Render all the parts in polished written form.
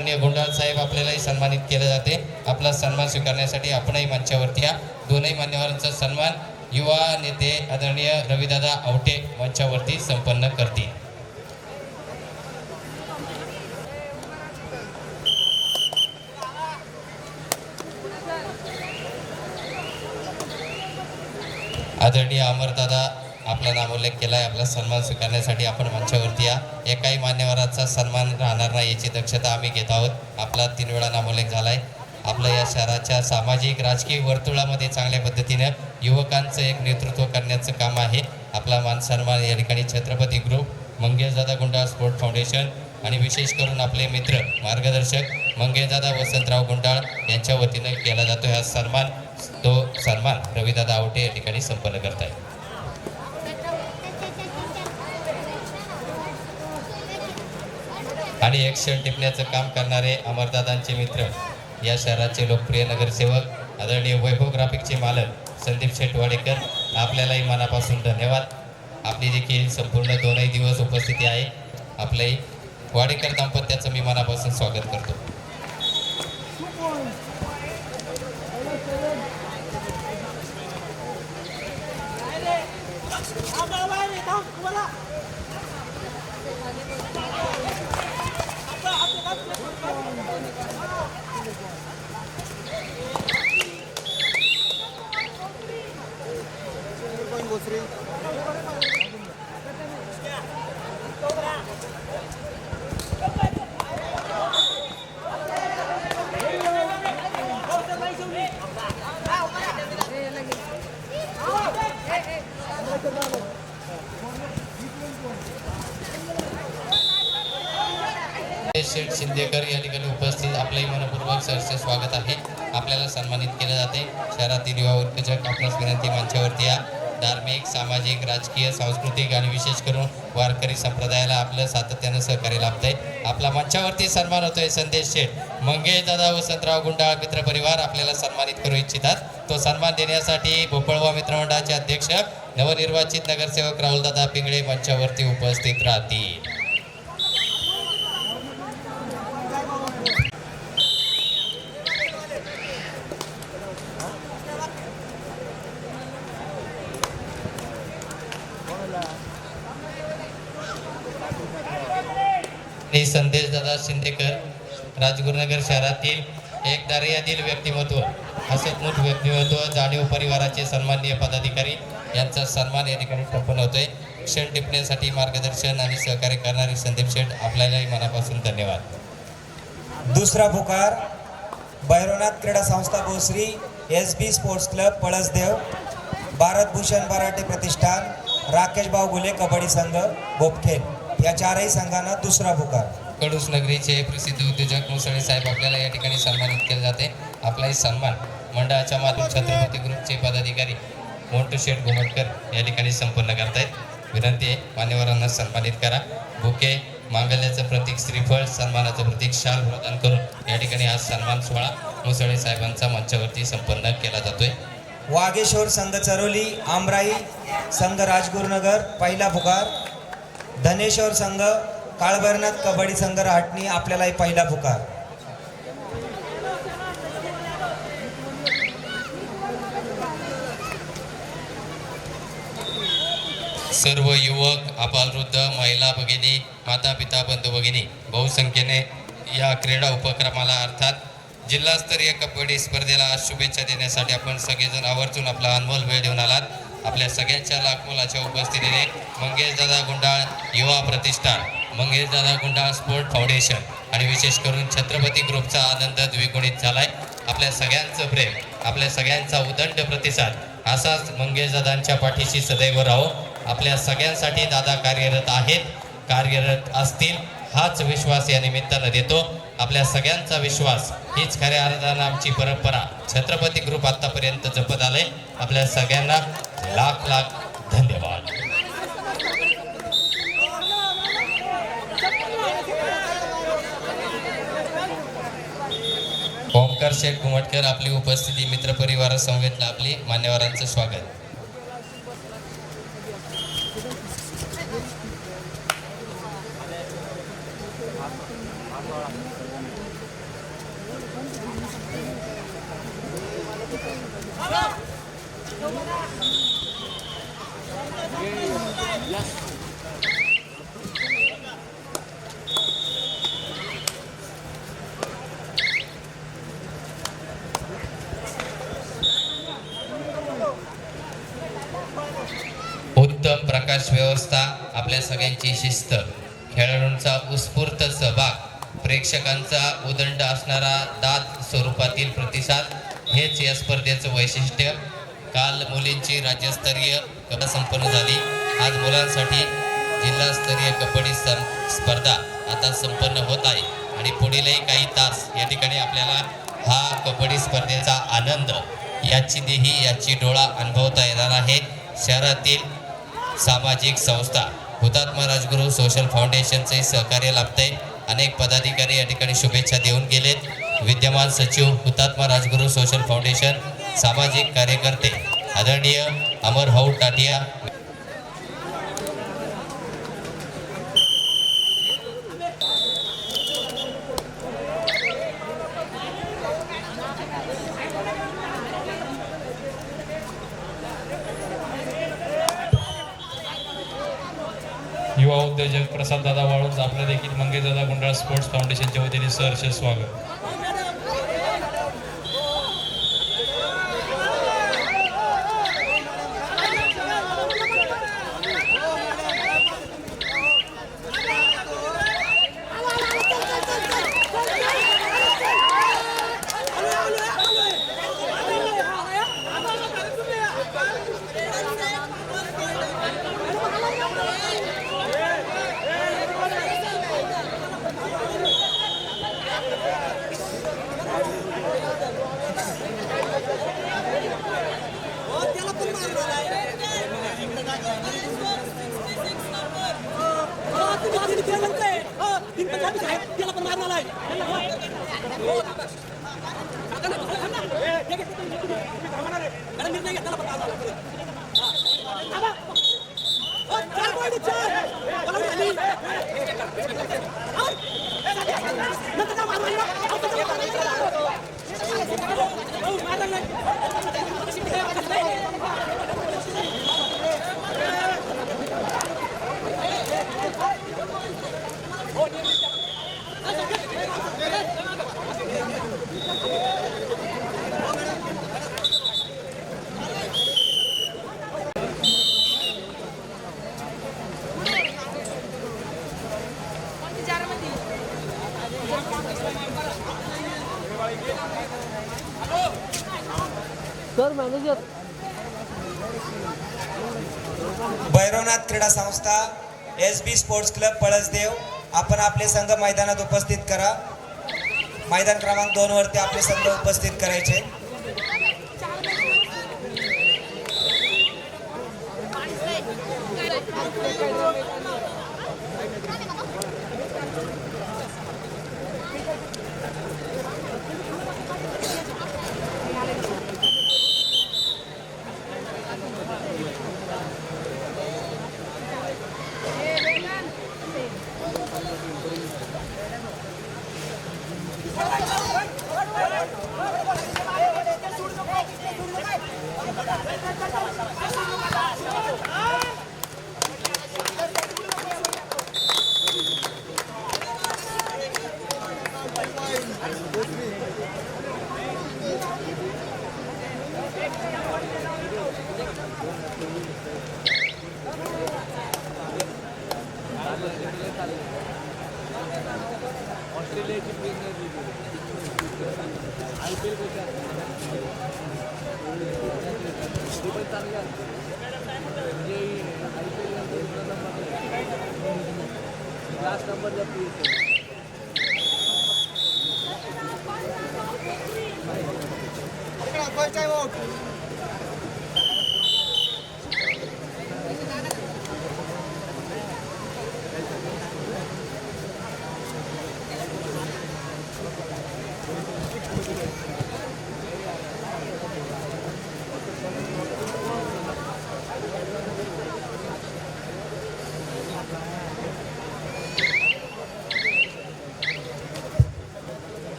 गुंडाळ साहेब आपल्यालाही सन्मानित केले जाते। आपला सन्मान स्वीकारण्यासाठी आपणही मंचावरती या। दोनही मान्यवरांचा सन्मान युवा नेते आदरणीय रविदादा आवटे मंचावरती संपन्न करतील। आदरणीय अमरदादा आपला नामोल्लेख केलाय। आपला सन्मान स्वीकारण्यासाठी आपण मंचावरती या। एकाही मान्यवराचा सन्मान राहणार नाही याची दक्षता आम्ही घेत आहोत। आपला 3 वेळा नामोल्लेख झालाय। आपल्या या शहराच्या सामाजिक राजकीय वर्तुळामध्ये चांगल्या पद्धतीने युवकांचं एक नेतृत्व करण्याचं काम आहे। आपला मान सन्मान या ठिकाणी छत्रपती ग्रुप, मंगेशदादा गुंडाळ स्पोर्ट फाउंडेशन आणि विशेष करून आपले मित्र मार्गदर्शक मंगेशदादा वसंतराव गुंडाळ यांच्या वतीने केला जातो। हा सन्मान तो सन्मान रविदादा आवटे या ठिकाणी संपन्न करत आहे। आणि एक क्षण टिपण्याचं काम करणारे अमरदादांचे मित्र या शहराचे लोकप्रिय नगरसेवक आदरणीय वैभव ग्राफिकचे मालक संदीप शेटवाडेकर, आपल्यालाही मनापासून धन्यवाद। आपली देखील संपूर्ण 2 दिवस उपस्थिती आहे। आपलंही वाडेकर दाम्पत्याचं मी मनापासून स्वागत करतो। शेठ शिंदेकर या ठिकाणी उपस्थित, आपलंही मनपूर्वक सहर्ष स्वागत आहे। आपल्याला सन्मानित केले जाते। शहरातील युवा उत्तेजक आपणास विनंती मंचावरती या। धार्मिक, सामाजिक, राजकीय, सांस्कृतिक आणि विशेष करून वारकरी संप्रदायाला आपलं सातत्यानं सहकार्य लाभतंय। आपला मंचावरती सन्मान होतोय संदेश शेठ मंगेशदादा वसंतराव गुंडाळ मित्र परिवार आपल्याला सन्मानित करू इच्छितात। तो सन्मान देण्यासाठी भोपळवा मित्रमंडळाचे अध्यक्ष नवनिर्वाचित नगरसेवक राहुलदादा पिंगळे मंचावरती उपस्थित राहतील। संदेशदादा शिंदेकर राजगुरुनगर शहरातील एक दर्यादिल व्यक्तिमत्व, हसतमुख व्यक्तिमत्व, जाणीव परिवाराचे सन्माननीय पदाधिकारी यांचा सन्मान या ठिकाणी संपन्न होतोय। क्षण टिपण्यासाठी मार्गदर्शन आणि सहकार्य करणारे संदीप शेठ, आपल्यालाही मनापासून धन्यवाद। दुसरा पुकार भैरवनाथ क्रीडा संस्था Bhosari, SB sports club Palasdev, Bharat Bhushan Barate प्रतिष्ठान, राकेश भाऊ गुले कबड्डी संघ बोपखेल या 4ही संघांना दुसरा पुकार। कडूस नगरीचे प्रसिद्ध उद्योजक मुसळे साहेब आपल्याला या ठिकाणी सन्मानित केले जाते। आपलाही सन्मान मंडळाच्या माध्यम छत्रपती ग्रुपचे पदाधिकारी मोंटू शेठ घुमटकर या ठिकाणी संपन्न करतायत। विनंती आहे मान्यवरांना सन्मानित करा। बुके, मांगल्याचं प्रतीक श्रीफळ, सन्मानाचं प्रतीक शाल प्रदान करून या ठिकाणी हा सन्मान सोहळा मुसळे साहेबांचा मंचावरती संपन्न केला जातोय। वागेश्वर संघ चरोली, आमराई संघ राजगुरुनगर पहिला पुकार, धनेश्वर संघ काळभैरवनाथ कबड्डी संघ राहटणी आपल्यालाही पहिला पुकार। सर्व युवक, आबालवृद्ध, महिला भगिनी, माता पिता, बंधू भगिनी बहुसंख्येने या क्रीडा उपक्रमाला अर्थात जिल्हास्तरीय कबड्डी स्पर्धेला शुभेच्छा देण्यासाठी आपण सगळेजण आवर्जून आपला अनमोल वेळ देऊन आलात। आपल्या सगळ्यांच्या लाखमोलाच्या उपस्थितीने मंगेशदादा गुंडाळ युवा प्रतिष्ठान, मंगेशदादा गुंडाळ स्पोर्ट फाउंडेशन आणि विशेष करून छत्रपती ग्रुपचा आनंद द्विगुणित झालाय। आपल्या सगळ्यांचं प्रेम, आपल्या सगळ्यांचा उदंड प्रतिसाद असाच मंगेशदादांच्या पाठीशी सदैव राहो। आपल्या सगळ्यांसाठी दादा कार्यरत आहेत, कार्यरत असतील हाच विश्वास या निमित्तानं देतो। आपल्या सगळ्यांचा विश्वास हीच खऱ्या अर्थानं आमची परंपरा छत्रपती ग्रुप आतापर्यंत जपत आले। आपल्या सगळ्यांना लाख लाख धन्यवाद। ओमकार शेठ घुमटकर आपली उपस्थिती मित्रपरिवार समवेत लाभली। मान्यवरांचं स्वागत। उत्तम प्रकाश व्यवस्था, आपल्या सगळ्यांची शिस्त, खेळाडूंचा उत्स्फूर्त सहभाग, प्रेक्षकांचा उदंड असणारा दाद स्वरूपातील प्रतिसाद हेच या स्पर्धेचं वैशिष्ट्य. काल मुलींची राज्यस्तरीय कबड्डी संपन्न झाली. आज मुलांसाठी जिल्हास्तरीय कबड्डी स्पर्धा आता संपन्न होत आहे आणि पुढीलही काही तास या ठिकाणी आपल्याला हा कबड्डी स्पर्धेचा आनंद याची देही याची डोळा अनुभवता येणार आहे. शहरातील सामाजिक संस्था हुतात्मा राजगुरू सोशल फाउंडेशनचे सहकार्य लाभते. अनेक पदाधिकारी या ठिकाणी शुभेच्छा देऊन गेलेत. विद्यमान सचिव हुतात्मा राजगुरू सोशल फाउंडेशन, सामाजिक कार्यकर्ते आदरणीय अमर भाऊ टाटिया, युवा उद्योजक प्रसाददादा वाळुंज आपलं देखील मंगेशदादा गुंडाळ स्पोर्ट्स फाउंडेशनच्या वतीने सहर्ष स्वागत. भैरवनाथ क्रीडा संस्था, SB स्पोर्ट्स क्लब पळसदेव, आपण आपले संघ मैदानात उपस्थित करा. मैदान क्रमांक 2 वरती आपले संघ उपस्थित करायचे.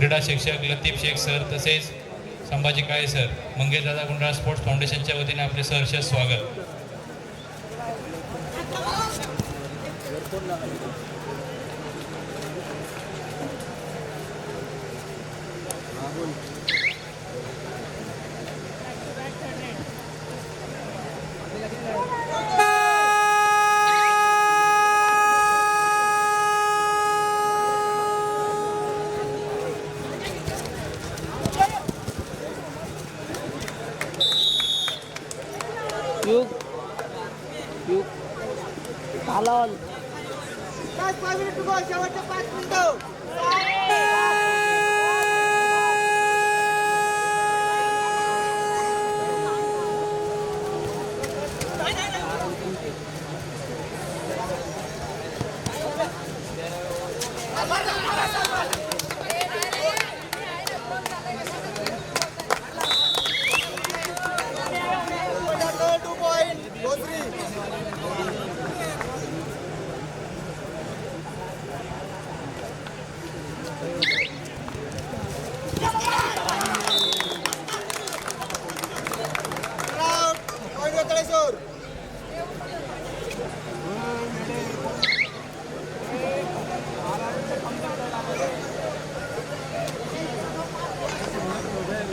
क्रीडा शिक्षक लतीफ शेख सर तसेच संभाजी काळे सर, मंगेशदादा गुंडाळ स्पोर्ट्स फाउंडेशनच्या वतीने आपले सहर्ष स्वागत. शेवटचे 5 मिनिटं.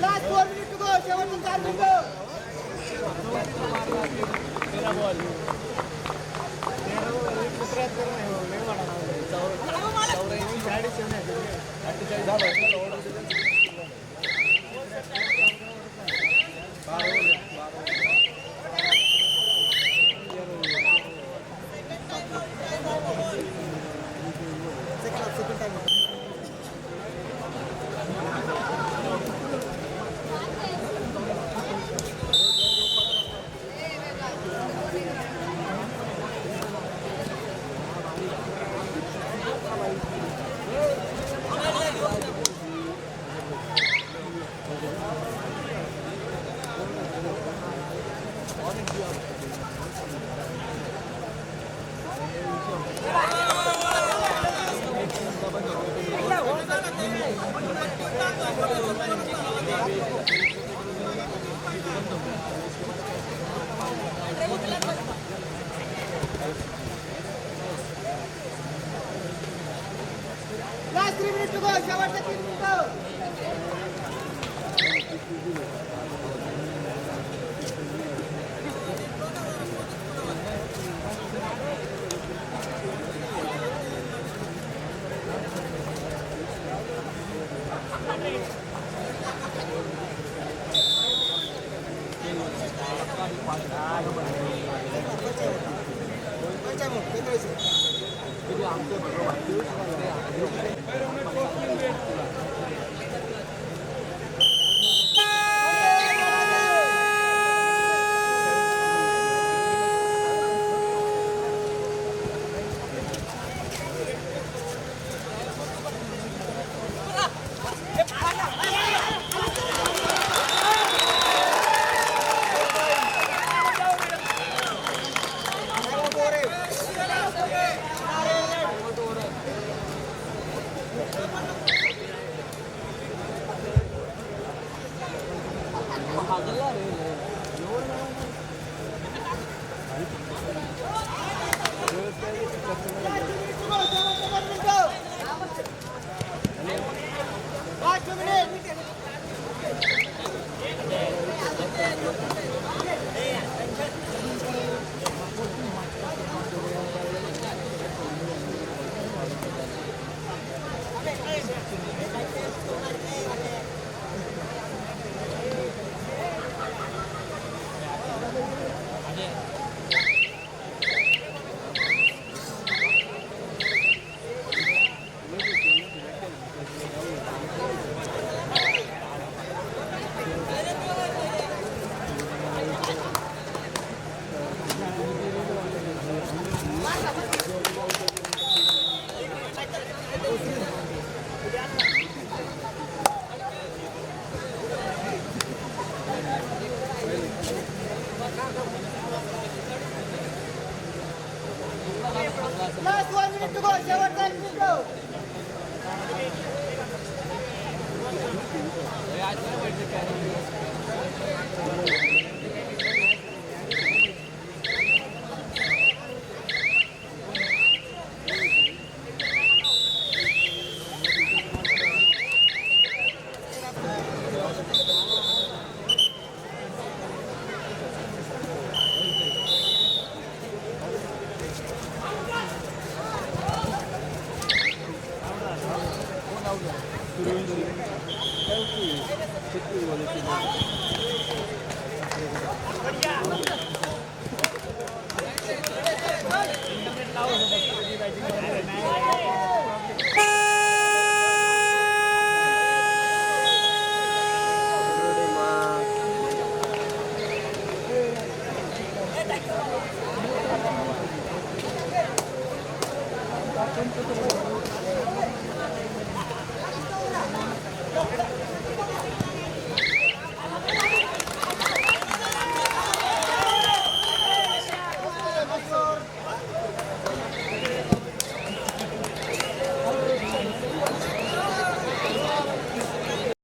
Last 4 minutes to go. शेवटचे 4 मिनिटं. Last 3 minutes to go. शेवटचे 3 मिनिटं. Last 1 minute to go. शेवटचा 1 मिनिट.